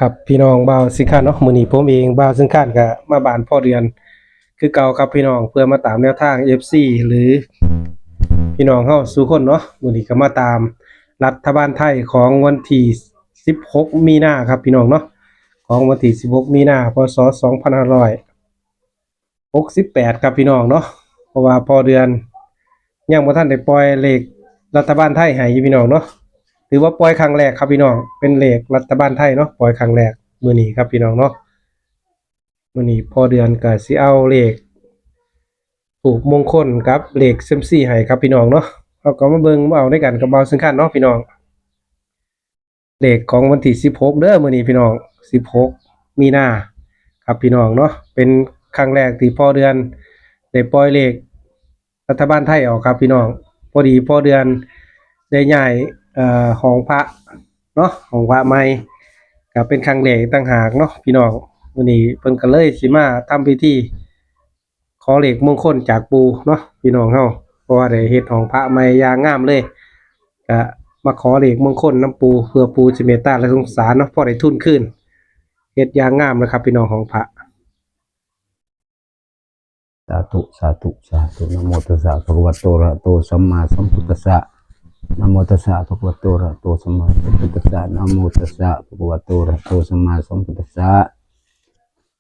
ครับพี่น้องบ่าวสิงคานเนาะมื้อนี้ผมเองบ่าวสิงคานก็มาบ้านพ่อเดือนคือเก่าครับพี่น้องเพื่อมาตามแนวทาง FC หรือพี่น้องเฮาสู่คนเนาะมื้อนี้ก็มาตามรัฐบาลไทยของวันที่16มีนาครับพี่น้องเนาะของวันที่16มีนาพศ2568ครับพี่น้องเนาะเพราะว่าพ่อเดือนยังบ่ทันได้ปล่อยเลขรัฐบาลไทยให้พี่น้องเนาะ ถือว่าปล่อยครั้งแรกครับพี่น้องเป็นเลขรัฐบาลไทยเนาะปล่อยครั้งแรกมื้อนี้ครับพี่น้องเนาะมื้อนี้พอเดือนก็สิเอาเลขถูกมงคลกับเลขเซียมซีให้ครับพี่น้องเนาะเราก็มาเบิ่งมาเอาด้วยกันกับเบาซึ่งคันเนาะพี่น้องเลขของวันที่16เด้อมื้อนี้พี่น้อง16มีนาครับพี่น้องเนาะเป็นครั้งแรกที่พอเดือนได้ปล่อยเลขรัฐบาลไทยออกครับพี่น้องพอดีพอเดือนได้ย้ายของพระเนาะของพระใหม่ก็เป็นครั้งแรกต่างหากเนาะพี่น้องวันนี้เพิ่นก็เลยสิมาทำพิธีขอเลขมงคลจากปู่เนาะพี่น้องเฮาเพราะว่าได้เฮ็ดของพระใหม่อย่างงามเลยก็มาขอเลขมงคลน้ำปู่เพื่อปู่สิเมตตาและสงสารเนาะพอได้ทุนคืนเฮ็ดอย่างงามนะครับพี่น้องของพระสาธุสาธุสาธุนะโมตัสสะภะคะวะโตอะระหะโตสัมมาสัมพุทธัสสะนะโมตัสสะภะคะวะโตอะระหะโตสัมมาสัมพุทธัสสะนะโมตัสสะภะคะวะโตอะระหะโตสัมมาสัมพุทธัสสะ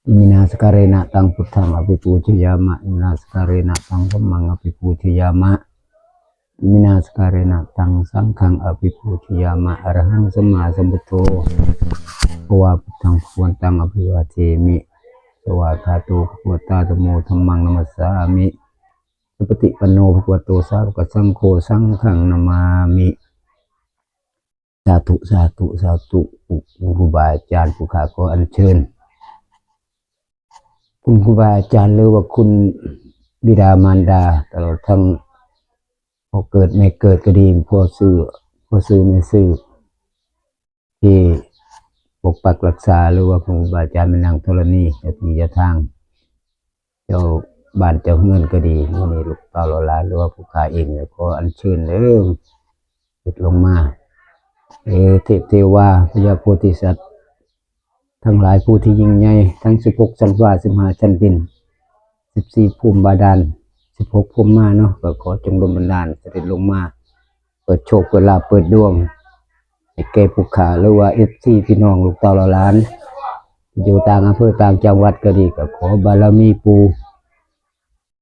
อิมินาสการะนะตังพุทธังอภิปูชยามะอิมินาสการะนะตังธัมมังอภิปูชยามะอิมินาสการะนะตังสังฆังอภิปูชยามะอะระหังสัมมาสัมพุทโธภวะพุทธังภวันตังอภิวาเทมิสวากขาโตภควตาธัมโมธัมมังนัมมัสสามิสุปฏิปันโนภควโตสาวกสังโฆสังฆังนามามิสาธุสาธุสาธุครูบาอาจารย์ผู้ข้าขออัญเชิญคุณครูบาอาจารย์หรือว่าคุณบิดามารดาตลอดทั้งพอเกิดไม่เกิดก็ดีพ่อซื้อไม่ซื้อที่ปกปักรักษาหรือว่าครูบาอาจารย์เป็นนางธรณีเจ้าที่เจ้าทางเจ้าบ้านเจ้าเฮือนก็ดีนี่ลูกเต้าเราหลานหรือว่าผู้ข้าเองเนี่ยขออัญเชิญติดลงมาเทพเทวาพญาโพธิสัตว์ทั้งหลายผู้ที่ยิ่งใหญ่ทั้ง16ชั้นฟ้า15ชั้นดิน14ภูมิบาดาล16ภูมิมาเนาะก็ขอจงดลบันดาลเสด็จลงมาเปิดโชคเปิดลาภเปิดดวงให้แก่ผู้ข้าหรือว่า FC พี่น้องลูกเต้าเราหลานอยู่ต่างอำเภอต่างจังหวัดก็ดีก็ขอบารมีปู่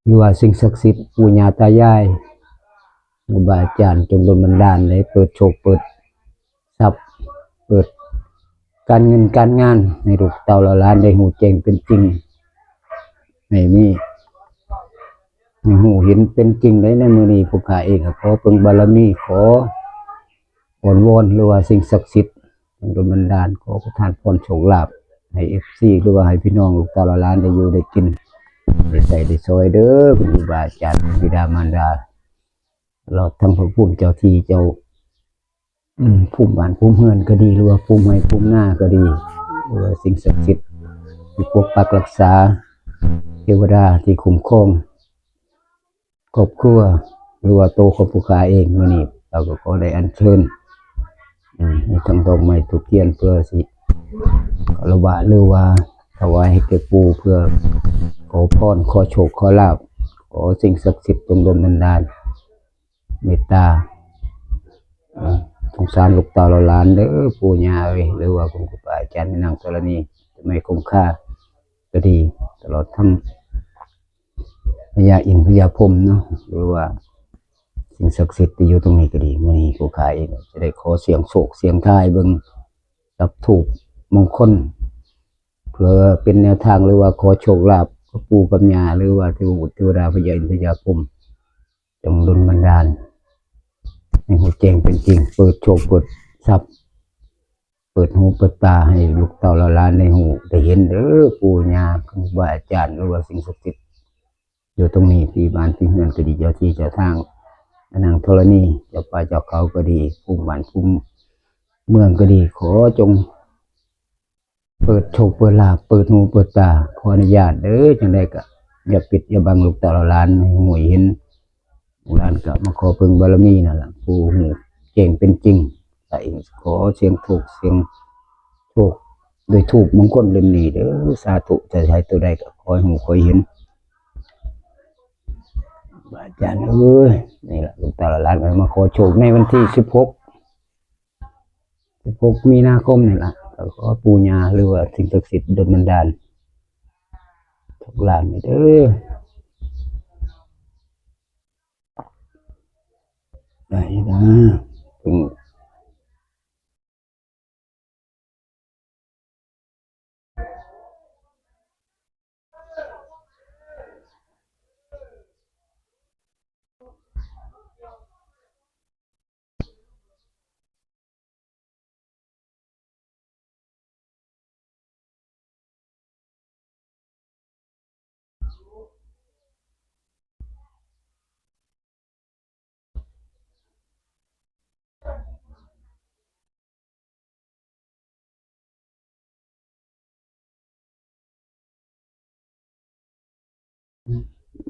หรือว่าสิ่งศักดิ์สิทธิ์ปู่ย่าตายายครูบาอาจารย์จงดลบันดาลให้เปิดโชคเปิดทรัพย์เปิดการเงินการงานในลูกเต้าเราหลานได้หูแจ้งเป็นจริงไม่มีในหูเห็นเป็นจริงเลยในมือนี้ผู้ข้าเองขอเพิ่งบารมีขออ่อนวอนหรือว่าสิ่งศักดิ์สิทธิ์จงดลบันดาลขอประทานพรโชคลาภให้ FC หรือว่าให้พี่น้องลูกเต้าเราหลานได้อยู่ได้กินได้ใส่ได้ซอยเด้อคุณครูบาอาจารย์บิดามารดาเราทั้งพระภูมิเจ้าที่เจ้าภูมิบ้านภูมิเฮือนก็ดีหรือว่าภูมิไม้ภูมิหน้าก็ดีหรือว่าสิ่งศักดิ์สิทธิ์ที่ปกปักรักษาเทวดาที่คุ้มครองครอบครัวหรือว่าโตของผู้ข้าเองมื้อนี้เราก็ขอได้อัญเชิญมีทั้งดอกไม้ธูปเทียนเพื่อสิคารวะหรือว่าถวายให้แก่ปู่เพื่อขอพรขอโชคขอลาภขอสิ่งศักดิ์สิทธิ์จงดลบันดาลเมตตาสงสารลูกเต้าเราหลานเด้อปู่ย่าหรือว่าคุณครูบาอาจารย์แม่นางธรณีไม่คงค่าก็ดีตลอดทั้งพญาอินทร์พญาพรหมเนาะหรือว่าสิ่งศักดิ์สิทธิ์ที่อยู่ตรงนี้ก็ดีมื้อนี้ผู้ข้าเองจะได้ขอเสียงโศกเสียงทายเบิ่งรับถูกมงคลเพื่อเป็นแนวทางหรือว่าขอโชคลาภกับปู่กับย่าหรือว่าเทวบุตรเทวดาพญาอินทร์พญาพรหมจงดลบันดาลให้หูแจ้งเป็นจริงเปิดโชคเปิดทรัพย์เปิดหูเปิดตาให้ลูกเต้าเราหลานในหูได้เห็นเด้อปู่ย่าครูบาอาจารย์หรือว่าสิ่งศักดิ์สิทธิ์อยู่ตรงนี้ที่บ้านที่เฮือนก็ดีเจ้าที่เจ้าทางนางธรณีเจ้าป่าเจ้าเขาก็ดีภูมิบ้านภูมิเมืองก็ดีขอจงเปิดโชคเปิดลาภเปิดหูเปิดตาขออนุญาตเด้อจังได๋ก็อย่าปิดอย่าบังลูกเต้าเราหลานให้หูเห็นร้านก็มาขอเพิ่งบารมีนั่นแหละผู้หูเก่งเป็นจริงแต่ขอเสียงถูกเสียงโชค โดยถูกมงคลเล่มนี้เด้อสาธุจะใช้ตัวใดก็คอยหูคอยเห็นอาจารย์เอ้ยนี่แหละลูกตาละล้านมาขอโชคในวันที่16มีนาคมนี่ล่ะก็ขอปู่ย่าหรือว่าสิ่งศักดิ์สิทธิ์ดลบันดาลทุกหลานเด้อได้นะถึง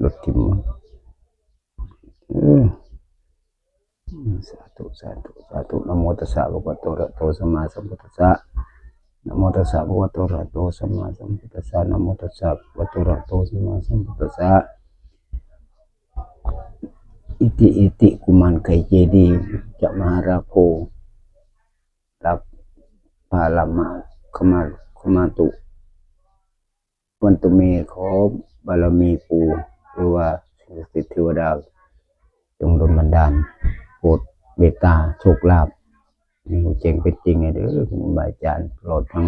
รถทิมเออสาธุสาธุสาธุนะโมตัสสะภะคะวะโตอะระหะโตสัมมาสัมพุทธัสสะนะโมตัสสะภะคะวะโตอะระหะโตสัมมาสัมพุทธัสสะนะโมตัสสะภะคะวะโตอะระหะโตสัมมาสัมพุทธัสสะอิติกุมารไก่เจดีจะมหาราโภรับพาลามาขมาตุวันตุเมขอบารมีปู่หรือว่าสิ่งศักดิ์สิทธิ์เทวดาจงดลบันดาลโปรดเมตตาโชคลาภให้หัวเจงเป็นจริงเด้อคุณบาอาจารย์ตลอดทั้ง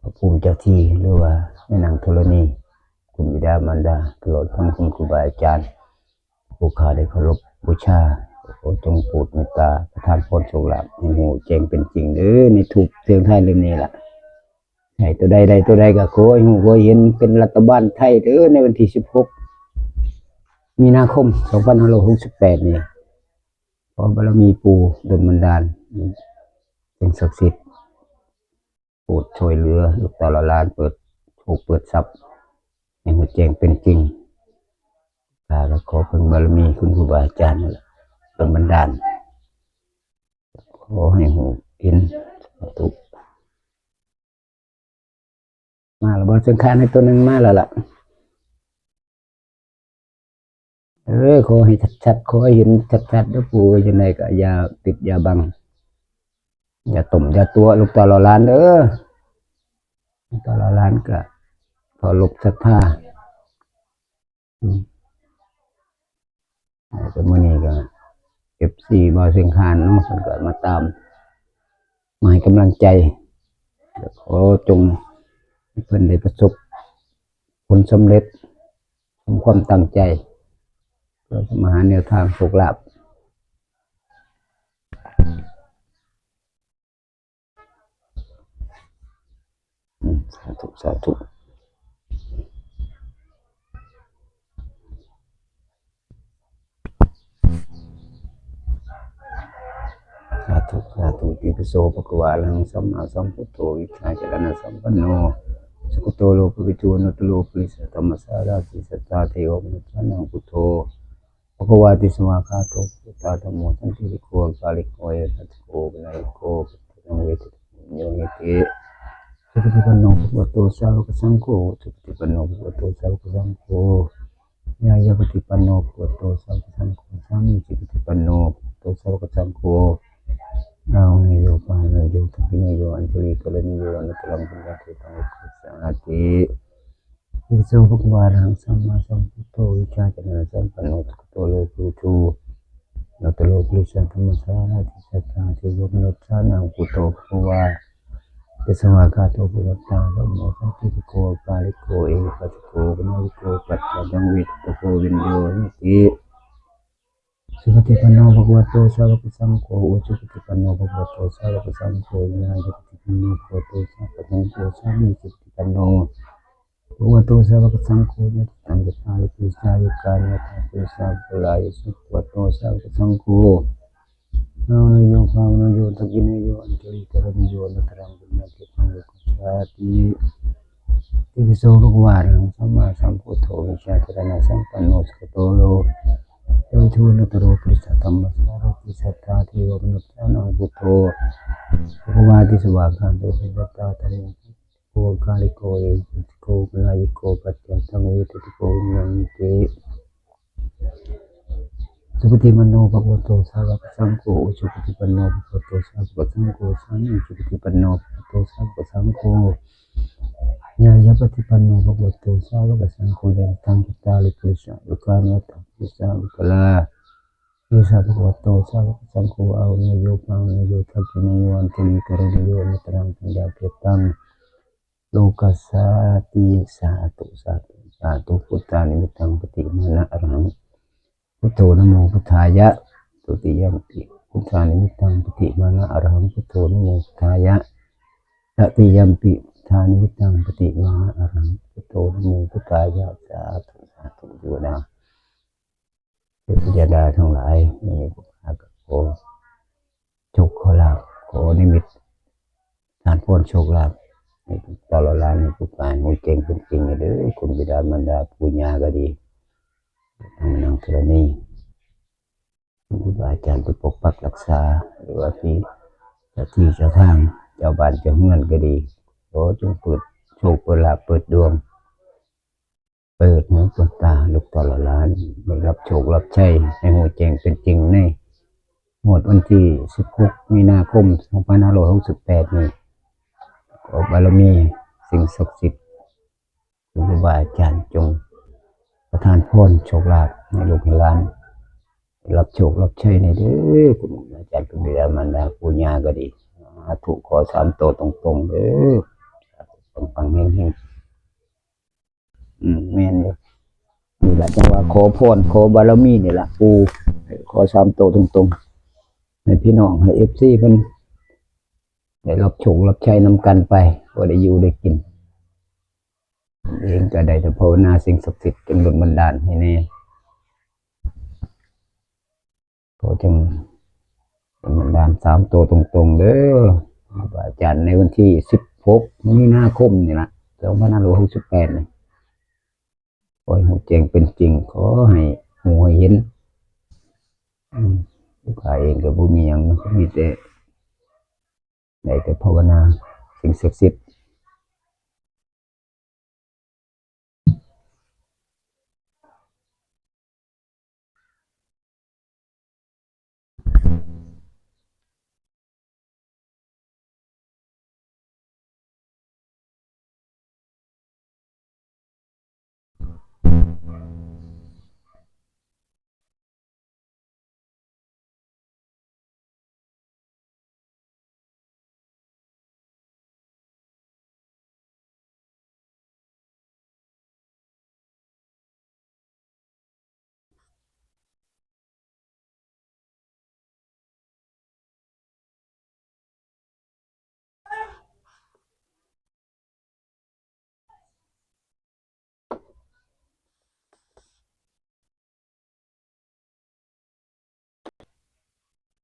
พระภูมิเจ้าที่หรือว่าแม่นางธรณีคุณบิดามารดาตลอดทั้งคุณครูบาอาจารย์ผู้ข้าได้เคารพบูชาขอจงโปรดเมตตาประทานพรโชคลาภให้หัวเจงเป็นจริงเด้อในทุกเสียงไทยเรื่องนี้ล่ะให้ตัวใดตัวใดก็ขอให้หูขอเห็นเป็นรัฐบาลไทยเด้อในวันที่16มีนาคม2568นี่ขอบารมีปู่ดลบันดาลสิ่งศักดิ์สิทธิ์โปรดช่วยเหลือลูกตาละล้านเปิดโชคเปิดทรัพย์ให้หัวแจ้งเป็นจริงข้าก็ขอเพิ่งบารมีคุณครูบาอาจารย์นั่นแหละดลบันดาลขอให้หูเห็นสาธุมาแล้วบ่สังขารให้ตัวหนึ่งมาแล้วล่ะขอให้ชัดๆขอให้เห็นชัดๆด้วยปู่ยังไงก็อย่าปิดอย่าบังอย่าต่มอย่าตัวลูกตาละล้านลูกตาละล้านก็ขอลบศรัทธาแต่เมื่อนี้ก็FCบ่อสังขารเนาะเพิ่นก็มาตามมาให้กำลังใจขอจงให้เพิ่นได้ประสบผลสำเร็จสมความตั้งใจเพื่อจะมาหาแนวทางโชคลาภสาธุสาธุสาธุสาธุอิติปิโสภะคะวะอะระหังสัมมาสัมพุทโธวิชชาจรณะสัมปันโนสุขโตโลกวิทูนุตโลกวิสัตตมัสสาราติสัตตาเทวมนุษย์นังพุทโธภะคะวะติสวากขาโตพุทธาธัมโมสันติโกกาลิโกเอตัสโกวินัยโกปัจจังเวทิโยนิติสุปฏิปันโนภะคะวะโตสาวกสังโฆสุปฏิปันโนภะคะวะโตสาวกสังโฆยายาปฏิปันโนภะคะวะโตสาวกสังโฆสามีจิปฏิปันโนภะคะวะโตสาวกสังโฆเราในโยปาในโยทัพพิเนโยอัญชลีกรณีโยอนุตตรังพุทธะเทตังอุปสาติอิโสภะคะวะอะระหังสัมมาสัมพุทโธวิชชาจรณะสัมปันโนสุขโตโลกุทูนุตโลกุลิสันธรรมสาราติสัตตาเทวมนุษย์นังพุทโธภะคะวะติสวากขาโตภะคะวะตาธัมโมสันติโกกาลิโกเอปัสโกวินัยโกปัจจังเวทิโกวินโยนิติสุปฏิปันโนภะคะวะโตสาวกสังโฆอุชุปฏิปันโนภะคะวะโตสาวกสังโฆญาณปฏิปันโนภะคะวะโตสาวกสังโฆสามีจิปฏิปันโนภะคะวะโตสาวกสังโฆญาติตังกิปาลิปิสายุกานิทัพปิสาภลายสุภะคะวะโตสาวกสังโฆนาโยภาวนาโยทักขิเนโยอัญชลีกรณีโยนัตรังบุญญาเกตังเวกุชาติอิติปิโสภะคะวะอะระหังสัมมาสัมพุทโธวิชชาจรณะสัมปันโนสุขโตโลวิทูนุตโรปริสัตตัมมัสสาราติสัตตาเทวมนุษย์นังพุทโธ ภวาติสวากขาโตสัพพตาธัมโมโกกาลิโกเอติโกปลายโกปัจจตังเวทิโกยังเจสุปฏิปันโนภะคะวะโตสาวกสังโฆสุปฏิปันโนภะคะวะโตสาวกสังโฆสังฆสุปฏิปันโนภะคะวะโตสาวกสังโฆญาญาปฏิปันโนภะคะวะโตสาวกสังโฆยันตังกิตาลิปุริสะยุคานิตังปิสาวิกลาเยสะภะคะวะโตสาวกสังโฆอาวุเนโยปังเนโยทักขิเนโยอันติลิกริโยมิตรังปัญญาเกตังโลกัสสาติสาธุสาธุสาธุพุทธานิมิตังปฏิมานะอรหังพุทโธนะโมพุทธายะตุติยมปิพุทธานิมิตังปฏิมานะอรหังพุทโธนะโมพุทธายะตติยมปิพุทธานิมิตังปฏิมานะอรหังพุทโธนะโมพุทธายะสาธุสาธุอยู่นะเทพยดาทั้งหลายมีบุญอากับโคโชคขอลาภขอนิมิตทานพรโชคลาภในตลอดลาในทุกการให้เก่งเป็นจริงเด้อคุณบิดามารดาปู่ย่าก็ดีทางนางธรณีครูบาอาจารย์ที่ปกปักรักษาหรือว่าที่เจ้าที่เจ้าทางเจ้าบ้านเจ้าเมืองก็ดีขอจงเปิดโชคเปิดลาภเปิดดวงเปิดหูเปิดตาลูกตลอดลาได้รับโชครับชัยให้หัวแจ้งเป็นจริงในหมดวันที่16 มีนาคม 2568นี้ขอบารมีสิ่งศักดิ์สิทธิ์ครูบาอาจารย์จงประทานพรโชคลาภในลูกให้หลานรับโชครับชัยในเด้อคุณอาจารย์คุณบิดามารดาปู่ย่าก็ดีถูกขอ3 ตัวตรงๆเด้อปังๆเฮงๆแม่นอยู่นี่แหละจังว่าขอพรขอบารมีนี่แหละปู่ขอ3 ตัวตรงๆให้พี่น้องให้ FC เพิ่นได้รับโชครับชัยนำกันไปบ่ได้อยู่ได้กินเองก็ได้แต่ภาวนาสิ่งศักดิ์สิทธิ์จนดลบันดาลให้แน่ก็จึงดลบันดาล3 ตัวตรงๆเด้ออาจารย์ในวันที่16 มีนาคมนี่ล่ะ2568นี่ขอให้หูแจ้งเป็นจริงขอให้หูให้เห็นลูกค้าเองก็บ่มีหยังมีแต่ได้แต่ภาวนาสิ่งศักดิ์สิทธิ์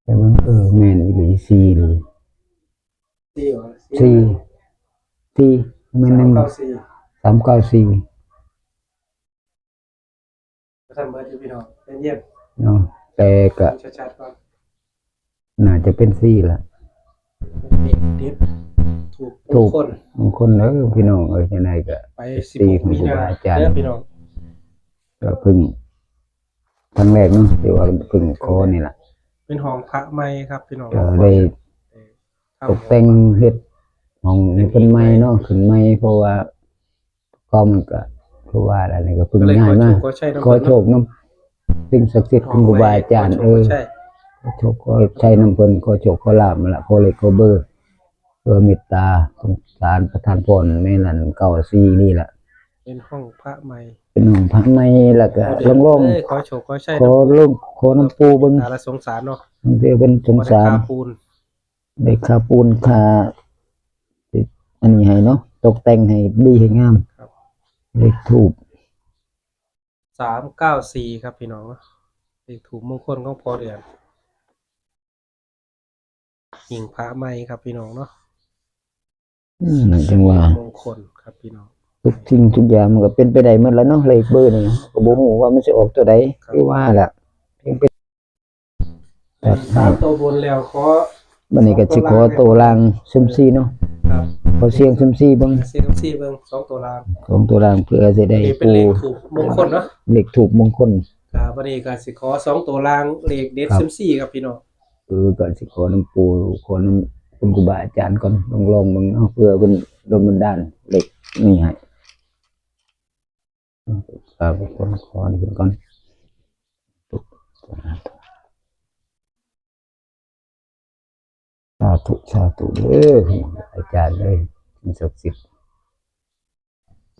แต่ว่าแม่นอีหลี4เลย4แม่น1 394ท่านเบิร์ดอยู่พี่น้องเยี่ยม เนาะแต่ก็ ชัดๆก่อน น่าจะเป็น4ล่ะดิบถูกคน บางคนพี่น้องจังได๋ก็ไป16 มีนาเด้อพี่น้องก็เพิ่งครั้งแรกเนาะที่ว่าเพิ่งขอนี่ล่ะเป็นห้องพระใหม่ครับพี่น้องก็ได้ตกแต่งเฮ็ดห้องนี่เป็นใหม่เนาะขึ้นใหม่เพราะว่าก็มันก็คือว่าอะไรนี่ก็เพิ่งย้ายมาขอโชคนำสิ่งศักดิ์สิทธิ์คุณครูบาอาจารย์ขอโชคขอใช้นำเพิ่นขอโชคขอลาภนั่นล่ะขอเลขขอเบอร์เมตตาสงสารประทานพรแม่นั่น94นี่ล่ะเป็นห้องพระใหม่เป็นห้องพระใหม่แล้วก็โล่งๆขอโชคขอใช้ขอลงขอน้ำปูเบิ่งละสงสารเนาะเดี๋ยวเป็นสงสารได้ค่าปูนค่าอันนี้ให้เนาะตกแต่งให้ดีให้งามเลขทูป394ครับพี่น้องเลขทูปมงคลของพ่อเดือนหิ้งพระใหม่ครับพี่น้องเนาะจังว่ามงคลครับพี่น้องทุกสิ่งทุกอย่างมันก็เป็นไปได้หมดแล้วเนาะเลขเบอร์นี่ก็บ่ฮู้ว่ามันสิออกตัวใดคือว่าล่ะเพียงเป็น3 ตัวบนแล้วขอ บัดนี้ก็สิขอโตวรางซุมซีเนาะ ครับ ขอเสียงซุมซีเบิ่ง ซีกับซีเบิ่ง2ตัวล่าง ของตัวรางเพื่อสิได้ นี่เป็นเลขถูกมงคลเนาะ เลขถูกมงคล ครับวันนี้ก็สิขอ2ตัวล่างเลขเด็ดซิมซี่ครับพี่น้อง ก็สิขอน้ำปูขอน้ำคุณครูบาอาจารย์ก่อนลองมึงเนาะเพื่อเป็นดลบันดาลเลขนี่ให้ครับคนขอนี่ก่อนสาธุสาธุเด้ออาจารย์เลยสิ่งศักดิ์สิทธิ์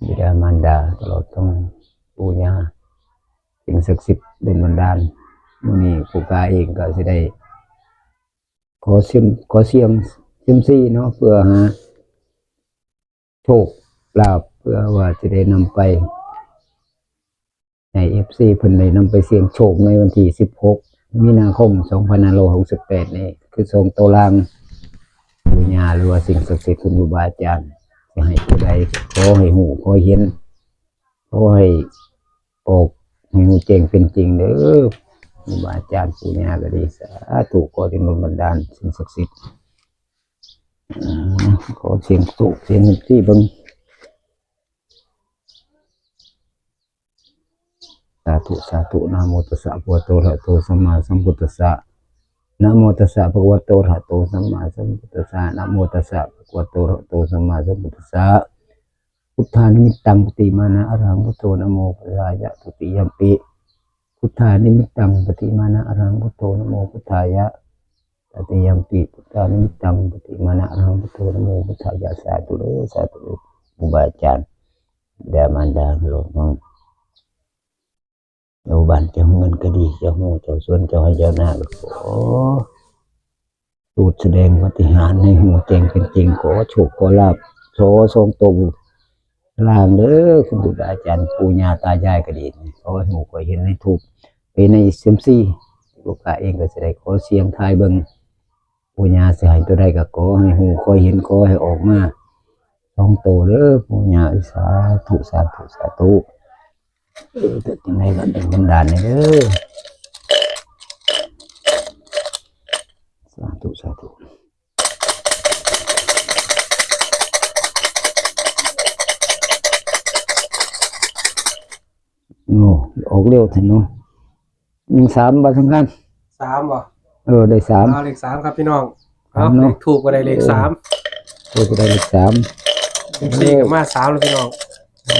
บิดามารดาตลอดต้องปู่ย่าสิ่งศักดิ์สิทธิ์ดลบันดาลมื้อนี้ผู้กาเองก็สิได้ขอเสียงเซียมซี่เนาะเพื่อหาโชคลาภเพื่อว่าจะได้นำไปใน FC เพิ่นได้นำไปเสี่ยงโชคในวันที่16มีนาคม2568นี่คือทรงโตวรางปู่ย่าหรือว่าสิ่งศักดิ์สิทธิ์คุณครูบาอาจารย์สิให้ผู้ใดขอให้ฮู้ขอเห็นขอให้ออกให้ฮู้แจ้งเป็นจริงเด้อครูบาอาจารย์ปู่ย่าก็ดีสาธุขอจงดลบันดาลสิ่งศักดิ์สิทธิ์ขอเสียงสุขเสียงที่เบิ่งสาธุสาธุนะโมตัสสะภะคะวะโตอะระหะโตสัมมาสัมพุทธัสสะนะโมตัสสะภะคะวะโตอะระหะโตสัมมาสัมพุทธัสสะนะโมตัสสะภะคะวะโตอะระหะโตสัมมาสัมพุทธัสสะพุทธานิมิตตังปฏิมานะอะระหังพุทโธนะโมพุทธายะทุติยัมปิพุทธานิมิตตังปฏิมานะอะระหังพุทโธนะโมพุทธายะตติยัมปิพุทธานิมิตตังปฏิมานะอะระหังพุทโธนะโมพุทธายะสาธุเด้อสาธุเด้อครูบาอาจารย์แด่มารดาโลกน้องเจ้าบ้านเจ้าเงินก็ดีเจ้าหูเจ้าส่วนเจ้าให้เจ้าหน้าก็ขอสูตรแสดงปาฏิหาริย์ให้หูแจ้งเป็นจริงขอโชคขอลาภโสทรงตรงลางเด้อคุณครูบาอาจารย์ปู่ย่าตายายก็ดีขอให้หูขอเห็นในถูกไปในเซยมซี่ลูกค้าเองก็จะได้ขอเสียงทายเบิ่งปู่ย่าสิให้ตัวใดก็ขอให้หูขอเห็นขอให้ออกมา2ตัวเด้อปู่ย่าสาธุสาธุสาธุแต่จังไดก็เป็นบันดาลเด้อสาธุสาธุโอ้ออกเร็วทันเนาะยิง3บาทสำคัญ 3บ่ ได้3เอาเลข3ครับพี่น้องเอา 3 เล เนาะ ขถูกก็ได้เลข3 ก็ได้เลข3ซีกับมา3แล้วพี่น้อง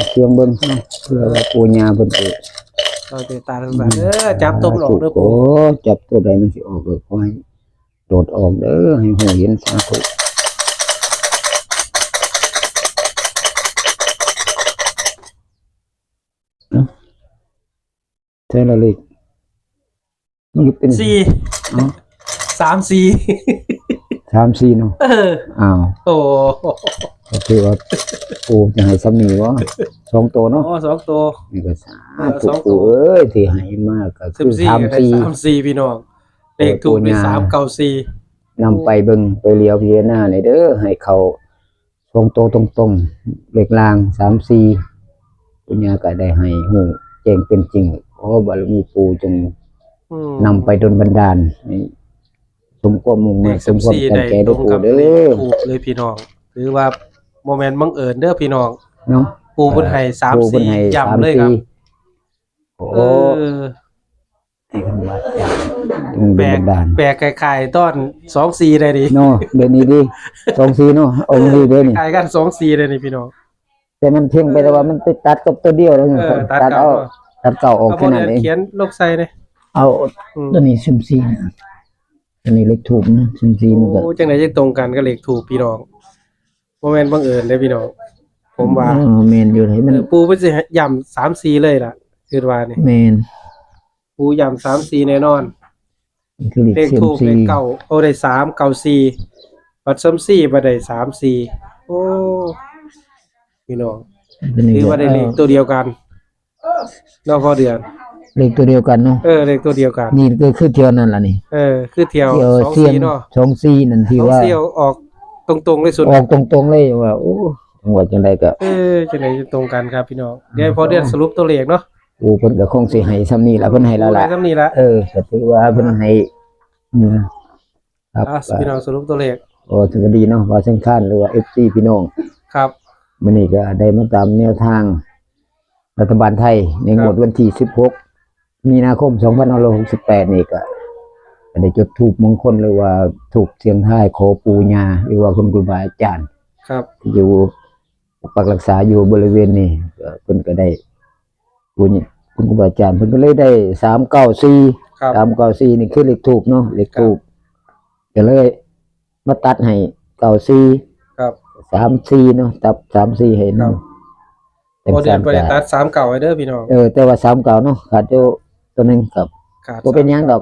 เสียงเบิ่งเนาะเพื่อว่าปู่ย่าเพิ่นสิ เราติดตาทั้งสามจับตัวมันออกเด้อ โอ้ ปู่ จับตัวใดมันสิออกก็ขอให้โดดออกเด้อให้หูเห็นสาธุใช่ละเลขมันก็เป็น 4 อ๋อ 3 4 3 4เนาะอ้าว โอ้ ก็คือว่าปู่จะให้ซ้ำนี้วะ2ตัวเนาะ โอ้2ตัว นี่ก็สา สองตั ธุ ว เอ้ยที่ให้มากก็คือ 14ก็ได้34พี่น้องเลขถูกได้394 นำไปเบิ่งไปเลี้ยวพิจารณาในเด้อให้เขา2ตัวตรงๆเลขล่าง34ปุญญาก็ได้ให้ฮู้แจ้งเป็นจริงขอบารมีปู่จงนำไปดลบันดาลให้สมความมุ่งมั่นสมความตั้งใจ ต เด้ ร อง ปู่ กับ เด้ เล อ ขถูกเลยพี่น้องถือว่าโมเมนต์บังเอิญเด้อพี่น้อง เนาะ ปูเพิ่นให้ ปู่เพิ่นให้ 3-4ย้ำเลยครับ โอ้ เออ ให้กันว่าจ้ะดล แปลก บันดาล แปลกคล้ายๆตอน2-4ได้ดิ เนาะเดี๋ยวนี้ดิ24เนาะเอาดีเด้อนี่ คล้ายกัน2-4ได้นี่พี่น้อง แต่มันเพ่งไปแต่ว่ามันไปตัดกับตัวเดียวแล้ว ตัดเก่า ตัดเก่าออก เอา แค่ บ่ นั้น ได้ เอง เขียนลบใส่เด้ เอา อืม ตัวนี้ซิมซีนะตัวนี้เลขถูกนะซิมซีมันก็ โอ้จังได๋จะตรงกันก็เลขถูกพี่น้องบ่แม่นบังเอิญเด้อพี่น้องผมว่า เมนอยู่ไหนมัน ปูเพิ่นสิย้ำ3-4เลยล่ะคิดว่านี่ เมน ปูย้ำ3-4แน่นอน มันคือเลข เลข ซิม ทูบ ซี เลขเก้าโอ้ได้3-9-4ปัดซ้ำ4บ่ได้3-4โอ้พี่น้องถือว่าได้เลขตัวเดียวกันเนาะพอเดือน เลขตัวเดียวกันเนาะ เลขตัวเดียวกัน นี่ก็คือเที่ยวนั่นล่ะนี่ คือเที่ยว เที่ยวเสียง 2-4เนาะ 24นั่นที่ว่า 2-4ออกตรงๆเลยสุด ออกตรงๆเลยว่าโอ้จังหวัดจังไดก็ จังได๋จะตรงกันครับพี่น้องเดี๋ยวพอเดือนสรุปตัวเลขเนาะ โอ้เพิ่นก็คงสิให้ซ้ำนี้ล่ะเพิ่นให้แล้วล่ะ ได้ซ้ำนี้ละ ก็ถือว่าเพิ่นให้อืม ครับ พี่น้องสรุปตัวเลข โอ้ถึงก็ดีเนาะว่าเส้นข้านหรือว่า FC พี่น้อง ครับ มื้อนี้ก็ได้มาตามแนวทางรัฐบาลไทยในงวดวันที่16มีนาคม2568นี่ก็ได้จุดธูปมงคลหรือว่าถูกเสียงทายขอปู่ย่าหรือว่าคุณครูบาอาจารย์ ครับ ที่อยู่ปกปักรักษาอยู่บริเวณนี้ก็เพิ่นก็ได้คุณครูบาอาจารย์เพิ่นก็เลยได้394 ครับ 394นี่คือเลขทูปเนาะเลขทูปก็เลยมาตัดให้94 ครับ 34เนาะตัด34ให้ ครั เนาะ บ พอเดือนไปตัด3เก่าไว้เด้อพี่น้อง แต่ว่า39เนาะขาดอยู่ตัวหนึงครับ ขาด บ่เป็นหยังดอก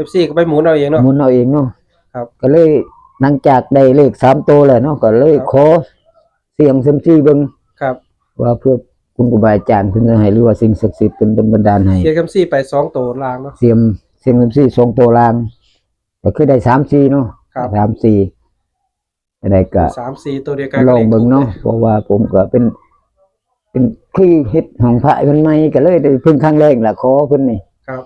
FC ก็ไปหมุนเอาเองเนาะ หมุนเอาเองเนาะ ครับ ก็เลยหลังจากได้เลข3ตัวแล้วเนาะก็เลย ครับ ขอเสี่ยงเซ็มซี่เบิ่ง ครับ ว่าเพื่อคุณครูบาอาจารย์เพิ่นจะให้หรือว่าสิ่งศักดิ์สิทธิ์เป็นบันดาลให้ เสียคำซี่ไป2ตัวลางเนาะ เสี่ยงเซ็มซี่2ตัวล่างก็คือได้34เนาะ ครับ 34ได้ก็ 3-4ตัวเดียวกัน ลองเบิ่งเนาะเพราะว่าผมก็เป็นคือเฮ็ดของพระเพิ่นใหม่ก็เลยได้เพิ่งครั้งแรกล่ะขอเพิ่นนี่ ครับ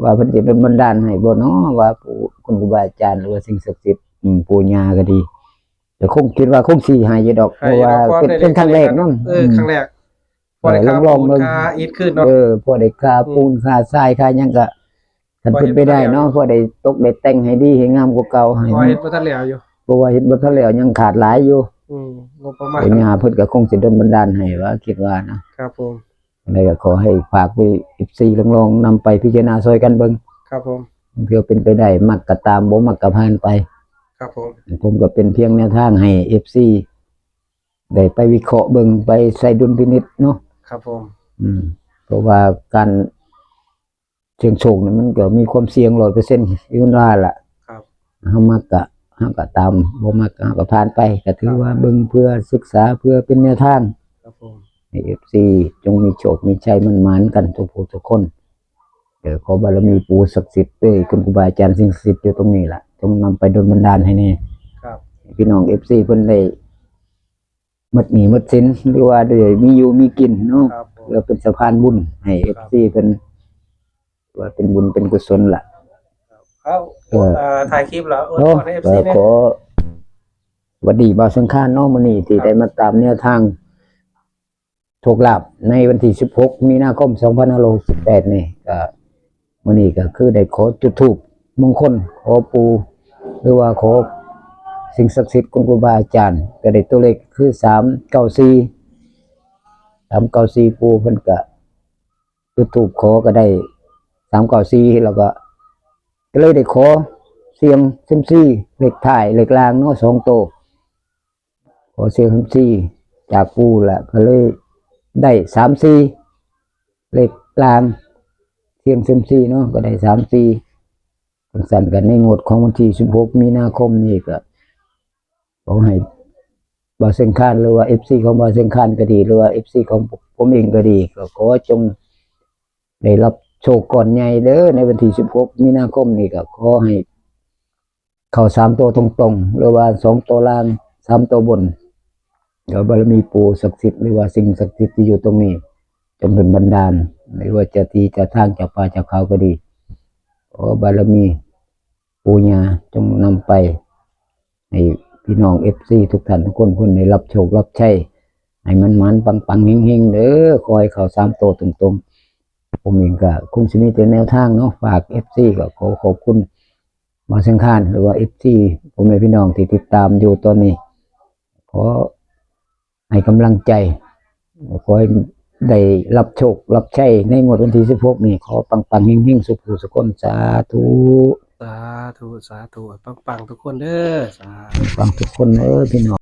ว่าเพิ่นสิเป็นบันดาลให้บ่เนาะว่าปู่คุณครูบาอาจารย์หรือว่าสิ่งศักดิ์สิทธิ์ปู่ย่าก็ดีแต่คงคิดว่าคงสิให้อยู่ดอกเพราะว่าเป็นครั้งแรกเนาะ ครั้งแรกพอได้ค่า ลอง ปู เบิ่ น ง ค่าอีทขึ้นเนาะ พอได้ค่าปูนค่าทรายค่าหยังก็คันเป็นไปได้เนาะพอได้ตกได้แต่งให้ดีให้งามกว่าเก่าให้ พอเฮ็ดบ่ทันแล้วอยู่ เพราะว่าเฮ็ดบ่ทันแล้วยังขาดหลายอยู่ งบประมาณ ปู่ย่าเพิ่นก็คงสิดลบันดาลให้ว่าคิดว่านะครับ ผม อะไรก็ขอให้ฝากไป14ลองนำไปพิจารณาซอยกันเบิ่ง ครับผม เพื่อเป็นไปได้มักก็ตามบ่มักก็ผ่านไป ครับผม ผมก็เป็นเพียงแนวทางให้ FC ได้ไปวิเคราะห์เบิ่งไปใส่ดุลพินิจเนาะ ครับผม เพราะว่าการเสี่ยงโชคนี่มันก็มีความเสี่ยง 100%อยู่ว่าล่ะ ครับ เฮามักก็ตามบ่มักก็ผ่านไปก็ถือว่าเบิ่งเพื่อศึกษาเพื่อเป็นแนวทาง ครับผม ให้ FC จงมีโชคมีชัยมั่นหมานกันทุกผู้ทุกคนขอบารมีปู่ศักดิ์สิทธิ์ด้วยคุณครูบาอาจารย์สิ่งศักดิ์สิทธิ์อยู่ตรงนี้ล่ะจงนำไปดลบันดาลให้แน่ ครับ พี่น้อง FC เพิ่นได้หมดหนี้หมดสินหรือว่าได้มีอยู่มีกินเนาะ ครับผม เพื่อเป็นสะพานบุญให้ FC เพิ่นว่าเป็นบุญเป็นกุศลล่ะ เอาถ่ายคลิปแล้ว เนาะ ขอให้ ก็ FC เนี่ย ขอหวัดดีบ่าวสังขารเนาะมื้อนี้ที่ได้มาตามแนวทางโชคลาภในวันที่16มีนาคม2568นี่ก็มื้อนี้ก็คือได้ขอจุดธูปมงคลขอปู่หรือว่าขอสิ่งศักดิ์สิทธิ์คุณครูบาอาจารย์ก็ได้ตัวเลขคือ394ปู่เพิ่นก็จุดธูปขอก็ได้394แล้วก็เลยได้ขอเสียงเซยมซีเลขท้ายเลขล่างเนาะ2ตัวขอเสียงเซยมซีจากปู่แหละก็เลยได้34เลขล่างเสียงเซยมซีเนาะก็ได้34จังซั่นกันในงวดของวันที่16มีนาคมนี้ก็ขอให้บ่าวเซงคานหรือว่า FC ของบ่าวเซงคานก็ดีหรือว่า FC ของผมเองก็ดีก็ขอจงได้รับโชคก่อนใหญ่เด้อในวันที่16มีนาคมนี้ก็ขอให้เข้า3ตัวตรงๆหรือว่า2ตัวล่าง3ตัวบนเดี๋ยวบารมีปู่ศักดิ์สิทธิ์หรือว่าสิ่งศักดิ์สิทธิ์ที่อยู่ตรงนี้จงเป็นบันดาลไม่ว่าจะที่จะทางจากป่าจากเขาก็ดีขอบารมีปู่ย่าจงนำไปให้พี่น้อง FC ทุกท่านทุกคนเพิ่นได้รับโชครับใช้ให้มันปังๆเฮงๆเด้อขอให้เข้า3ตัวตรงๆผมเองก็คงสิมีแต่แนวทางเนาะฝาก FC ก็ขอขอบคุณบ่าวเซงคานหรือว่า FC ผมและพี่น้องที่ติดตามอยู่ตอนนี้ขอให้กำลังใจขอให้ได้รับโชครับใช้ในงวดวันที่16นี่ขอปังๆเฮงๆสุขสุขคนสาธุ สาธุปังๆทุกคนเด้อสาธุ ฟังทุกคนพี่น้อง